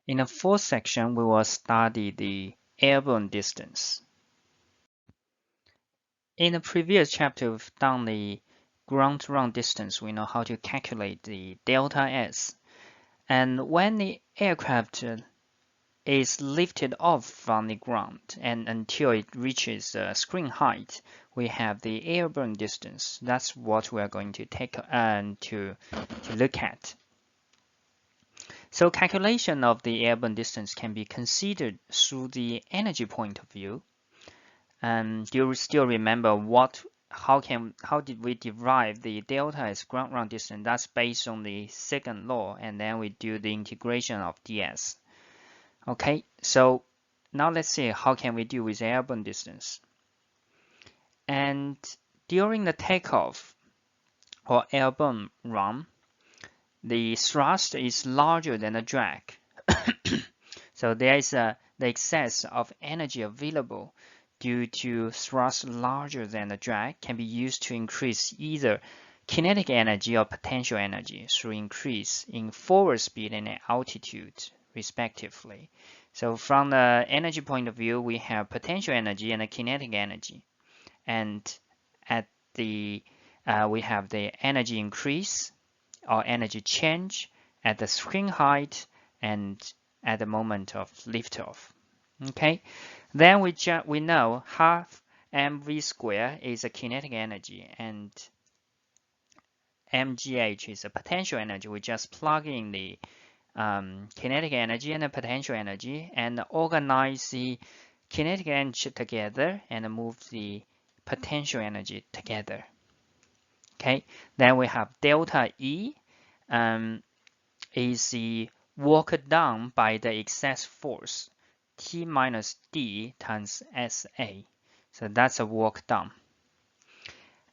In the fourth section, we will study the airborne distance. In the previous chapter, we've done the ground-to-ground distance. We know how to calculate the delta S. And when the aircraft is lifted off from the ground and until it reaches screen height, we have the airborne distance. That's what we are going to take to look at. So calculation of the airborne distance can be considered through the energy point of view. And do you still remember how did we derive the delta as ground-round distance? That's based on the second law, and then we do the integration of ds. Okay, so now let's see how can we do with airborne distance. And during the takeoff or airborne run, the thrust is larger than the drag. So there is the excess of energy available due to thrust larger than the drag can be used to increase either kinetic energy or potential energy through increase in forward speed and altitude, respectively. So from the energy point of view, we have potential energy and kinetic energy. And at the we have the energy increase or energy change at the screen height and at the moment of liftoff. Okay, then we know half mv squared is a kinetic energy and mgh is a potential energy. We just plug in the kinetic energy and the potential energy and organize the kinetic energy together and move the potential energy together. Okay, then we have delta E is the work done by the excess force T minus D times SA. So that's a work done.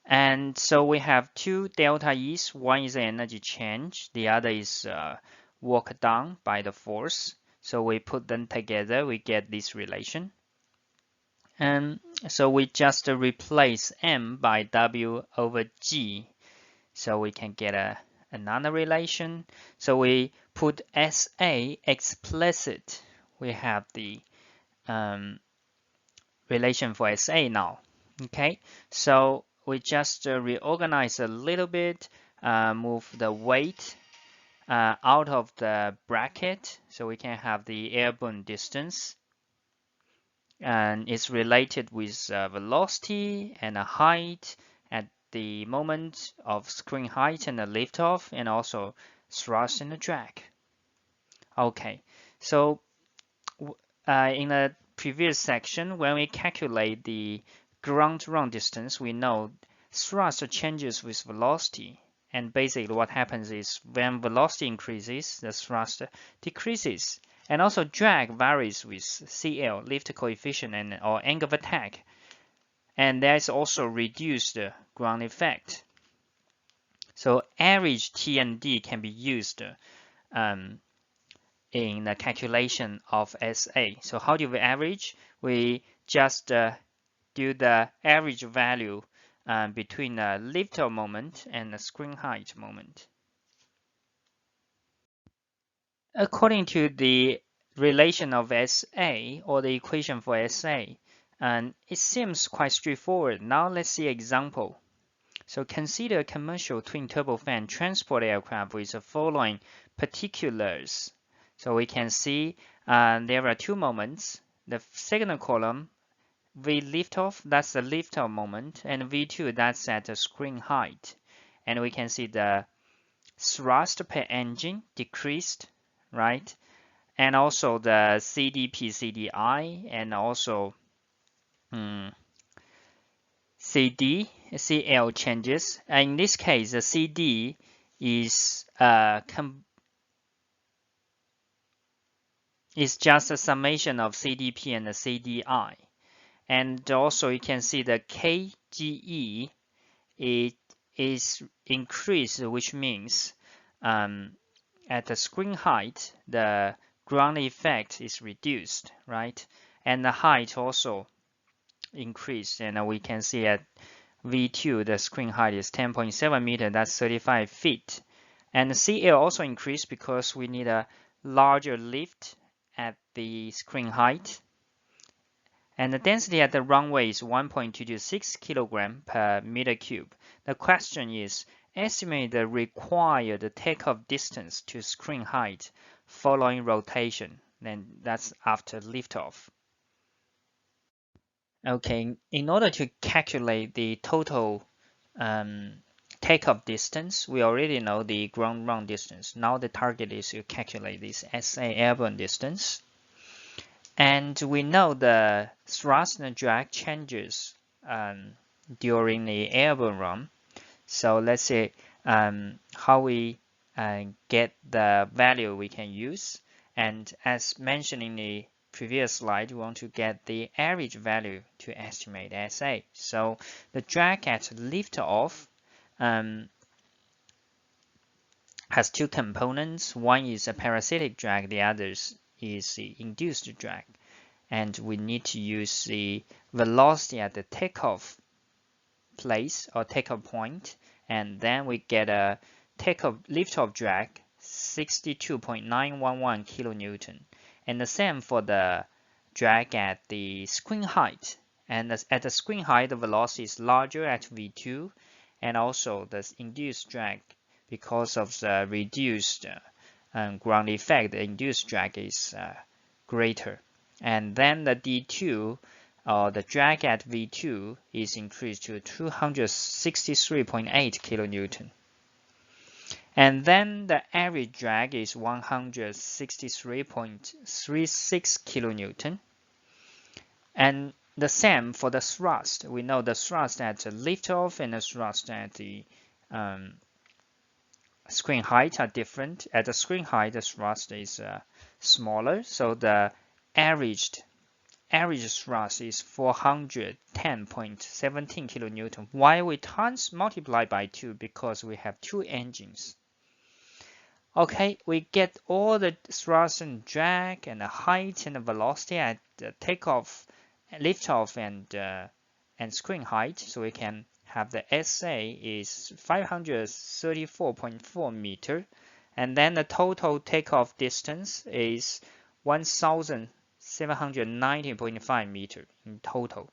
And so we have two delta E's. One is the energy change. The other is work done by the force. So we put them together, we get this relation. And so we just replace M by W over G. So we can get another relation. So we put SA explicit. We have the relation for SA now. Okay, so we just reorganize a little bit, move the weight out of the bracket so we can have the airborne distance. And it's related with velocity and height at the moment of screen height and the liftoff, and also thrust and the drag. Okay, so in the previous section, when we calculate the ground-to-ground distance, we know thrust changes with velocity. And basically what happens is when velocity increases, the thrust decreases. And also drag varies with CL, lift coefficient, or angle of attack. And there is also reduced ground effect. So average T and D can be used in the calculation of SA. So how do we average? We just do the average value between the liftoff moment and the screen height moment. According to the relation of SA or the equation for SA, and it seems quite straightforward. Now let's see an example. So consider a commercial twin turbofan transport aircraft with the following particulars. So we can see there are two moments. The second column, V liftoff, that's the liftoff moment, and V2, that's at the screen height. And we can see the thrust per engine decreased, right? And also the CDP, CDI, and also CD, CL changes. And in this case, the CD is just a summation of CDP and the CDI. And also you can see the KGE is increased, which means at the screen height, the ground effect is reduced, right? And the height also increased. And we can see at V2, the screen height is 10.7 meters, that's 35 feet. And the CL also increased because we need a larger lift at the screen height. And the density at the runway is 1.226 kilogram per meter cube. The question is, estimate the required takeoff distance to screen height following rotation. Then that's after liftoff. Okay, in order to calculate the total takeoff distance, we already know the ground run distance. Now the target is to calculate this SA airborne distance. And we know the thrust and drag changes during the airborne run. So let's say how we get the value we can use. And as mentioned in the previous slide, we want to get the average value to estimate SA. So the drag at liftoff has two components. One is a parasitic drag, the other is the induced drag. And we need to use the velocity at the takeoff place or takeoff point, and then we get a liftoff drag 62.911 kilonewton, and the same for the drag at the screen height. And at the screen height, the velocity is larger at V2, and also the induced drag, because of the reduced ground effect, the induced drag is greater. And then the D2, the drag at V2 is increased to 263.8 kilonewton. And then the average drag is 163.36 kilonewton. And the same for the thrust. We know the thrust at the liftoff and the thrust at the screen height are different. At the screen height, the thrust is smaller, so the average thrust is 410.17 kilonewton. Why we multiply by 2? Because we have two engines. Okay, we get all the thrust and drag and the height and the velocity at the takeoff, liftoff, and screen height. So we can have the SA is 534.4 meter, and then the total takeoff distance is 1,790.5 meter in total.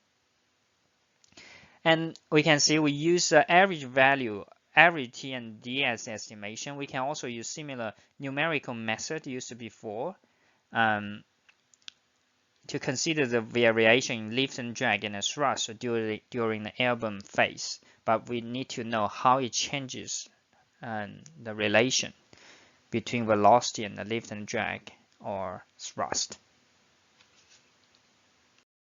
And we can see we use the average value, average T and D as estimation. We can also use similar numerical method used before to consider the variation in lift and drag and thrust during the airborne phase. But we need to know how it changes the relation between velocity and the lift and drag or thrust.